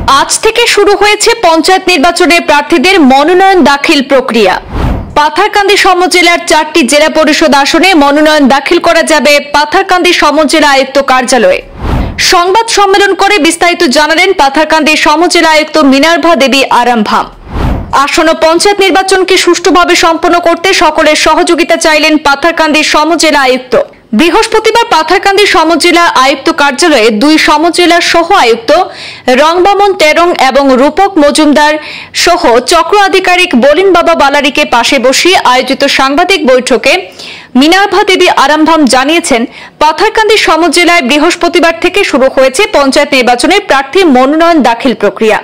আজ থেকে শুরু হয়েছে পঞ্চায়েত নির্বাচনে প্রার্থীদের মনোনয়ন দাখিল প্রক্রিয়া। পাথারকান্দি সমজেলার 4টি জেলা পরিষদ আসনে মনোনয়ন দাখিল করা যাবে পাথারকান্দি সমজেলা আয়ুক্ত কার্যালয়ে। সংবাদ সম্মেলন করে বিস্তারিত জানালেন পাথারকান্দি সমজেলা আয়ুক্ত মিনার্ভা দেবী আরামভাম। আসন্ন পঞ্চায়েত নির্বাচনকে সুষ্ঠুভাবে সম্পন্ন করতে সকলের সহযোগিতা চাইলেন পাথারকান্দি সমজেলা আয়ুক্ত। বৃহস্পতিবার পাথারকান্দি সমজেলা আয়ুক্ত কার্যালয়ে 2 সমজেলা সহ আয়ুক্ত রংবামন তেরং এবং রূপক মজুমদার সহ চক্র আধিকারিক বলিন বাবা বালারিকে পাশে বসিয়ে আয়োজিত সাংবাদিক বৈঠকে মিনার্ভা দেবী আরামভাম জানিয়েছেন, পাথারকান্দি সমজেলায় বৃহস্পতিবার থেকে শুরু হয়েছে পঞ্চায়েত নির্বাচনের প্রার্থী মনোনয়ন দাখিল প্রক্রিয়া।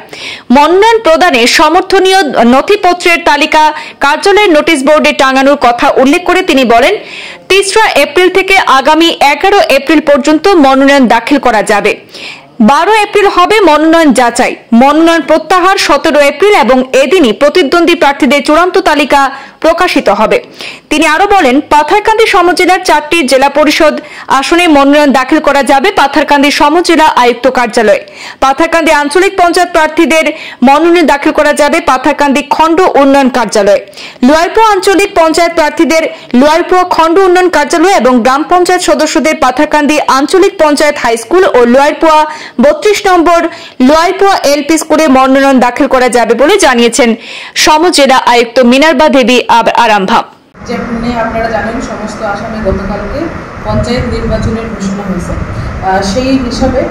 মনোনয়ন প্রদানে সমর্থনীয় নথিপত্রের তালিকা কার্যালয়ের নোটিশ বোর্ডে টাঙানোর কথা উল্লেখ করে তিনি বলেন, 3রা এপ্রিল থেকে আগামী 11 এপ্রিল পর্যন্ত মনোনয়ন দাখিল করা যাবে। 12 এপ্রিল হবে মনোনয়ন যাচাই, মনোনয়ন প্রত্যাহার 17 এপ্রিল এবং এদিনই প্রতিদ্বন্দ্বী প্রার্থীদের চূড়ান্ত তালিকা প্রকাশিত হবে। তিনি আরো বলেন, পাথারকান্দি সমজেলার 4টি জেলা পরিষদ আসনে মনোনয়ন দাখিল করা যাবে পাথারকান্দি সমজেলা আয়ুক্ত কার্যালয়ে। পাথারকান্দি আঞ্চলিক পঞ্চায়েত প্রার্থীদের মনোনয়ন দাখিল করা যাবে পাথারকান্দি খণ্ড উন্নয়ন কার্যালয়ে। লোয়ারপুর আঞ্চলিক পঞ্চায়েত প্রার্থীদের লোয়ারপুর খণ্ড উন্নয়ন কার্যালয় এবং গ্রাম পঞ্চায়েত সদস্যদের পাথারকান্দি আঞ্চলিক পঞ্চায়েত হাই স্কুল ও লোয়ারপুর 32 নম্বর লোয়ারপুর এলপি স্কুলে মনোনয়ন দাখিল করা যাবে বলে জানিয়েছেন সমজেলা আয়ুক্ত মিনার্ভা দেবী আরামভাম। যেমনি আপনারা জানেন, সমস্ত আসামে গতকালকে পঞ্চায়েত নির্বাচনের ঘোষণা হয়েছে। সেই হিসাবে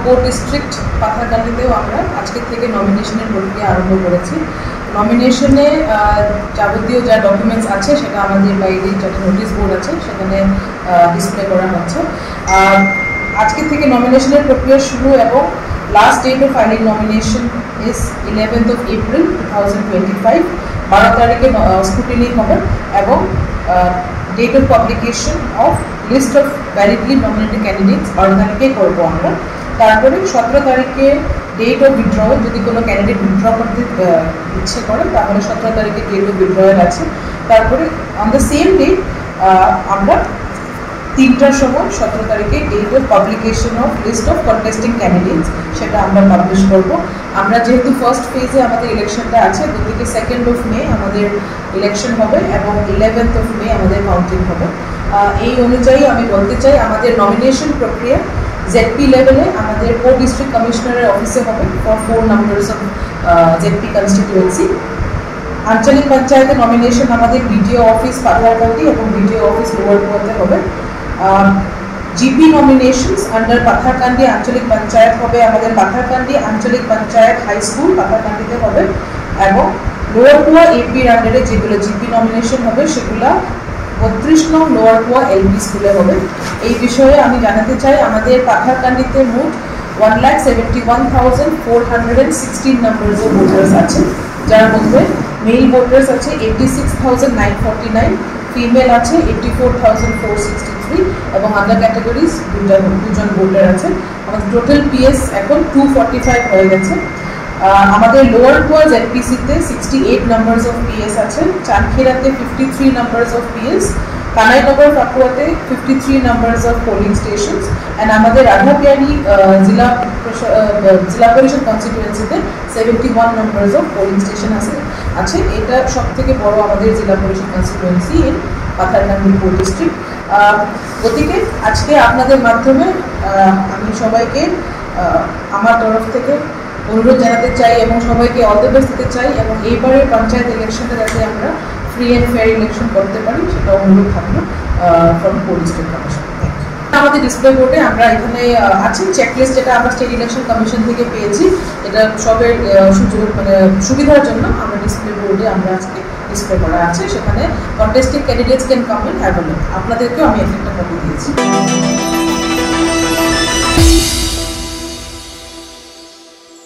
কোর ডিস্ট্রিক্ট পাথারকান্দিতেও আমরা আজকে থেকে নমিনেশনের প্রক্রিয়া আরম্ভ করেছি। নমিনেশনে যাবতীয় যা ডকুমেন্টস আছে সেটা আমাদের বাইরে যেটা নোটিশ বোর্ড আছে সেখানে ডিসপ্লে করা হচ্ছে। আজকে থেকে নমিনেশনের প্রক্রিয়া শুরু এবং last date of filing nomination is 11th of April 2025। 12 তারিখে স্ক্রুটিনি হবে এবং date of publication of list of validly nominated candidates 12 তারিখে করবো আমরা। তারপরে 17 তারিখে ডেট অফ উইথড্রয়াল, যদি কোনো ক্যান্ডিডেট উইথড্র করতে ইচ্ছে করে তাহলে 17 তারিখে ডেট অফ উইথড্রয়াল আছে। তারপরে অন দ্য সেম ডেট আমরা 3টার সময় 17 তারিখে date of publication of list of contesting candidates সেটা আমরা পাবলিশ করব। আমরা যেহেতু ফার্স্ট ফেজে আমাদের ইলেকশনটা আছে, গতিকে 2nd of May আমাদের ইলেকশন হবে এবং 11th of May আমাদের কাউন্টিং হবে। এই অনুযায়ী আমি বলতে চাই, আমাদের নমিনেশন প্রক্রিয়া জেডপি লেভেলে আমাদের কোর ডিস্ট্রিক্ট কমিশনারের অফিসে হবে for 4 numbers of ZP constituency. আঞ্চলিক পঞ্চায়েতে নমিনেশন আমাদের বিডিও অফিস পাথারকান্দি এবং বিডিও অফিস লোয়ারপুরতে হবে। জিপি নমিনেশনস আন্ডার পাথারকান্দি আঞ্চলিক পঞ্চায়েত হবে আমাদের পাথারকান্দি আঞ্চলিক পঞ্চায়েত হাই স্কুল পাথারকান্দিতে হবে এবং লোয়ারপুয়া এপির আন্ডারে যেগুলো জিপি নমিনেশন হবে সেগুলো 32 নং লোয়ারপুয়া এলপি স্কুলে হবে। এই বিষয়ে আমি জানাতে চাই, আমাদের পাথারকান্দিতে মোট 1,71,416 নাম্বারস অফ ভোটার্স আছে, যার মধ্যে মেল ভোটার্স আছে 86,949, ফিমেল আছে 84,463 এবং আদার ক্যাটাগরিজ 2জন ভোটার আছে। আমাদের টোটাল পিএস এখন 245 হয়ে গেছে। আমাদের লোয়ার গোয়া জেডপিসিতে 68 নাম্বারস অফ পিএস আছে, চানখিরাতে 53 নাম্বারস অফ পিএস, কানাইনগর পাকুয়াতে 53 numbers of polling stations and আমাদের রাধাপিয়ারি জেলা পরিষদ কনস্টিটিউয়েন্সিতে 71 নাম্বারস অফ পোলিং স্টেশন আছে। এটা সব থেকে বড় আমাদের জেলা পরিষদ constituency in Patharkandi core district. গতিকে আজকে আপনাদের মাধ্যমে আমি সবাইকে আমার তরফ থেকে অনুরোধ জানাতে চাই এবং সবাইকে অল দ্য বেস্ট দিতে চাই এবং এইবারের পঞ্চায়েত ইলেকশনটা যাতে আমরা ফ্রি অ্যান্ড ফেয়ার ইলেকশন করতে পারি সেটা অনুরোধ থাকলো ফ্রম কোর ডিস্ট্রিক্ট কমিশন। আমাদের ডিসপ্লে বোর্ডে আমরা এখানে আছে চেকলিস্ট, যেটা আমরা স্টেট ইলেকশন কমিশন থেকে পেয়েছি। এটা সবের সুবিধার জন্য আমরা ডিসপ্লে বোর্ডে আমরা আজকে ডিসপ্লে করা আছে, সেখানে contesting candidates can come and have a look. আপনাদেরকেও আমি একটা কপি দিয়েছি।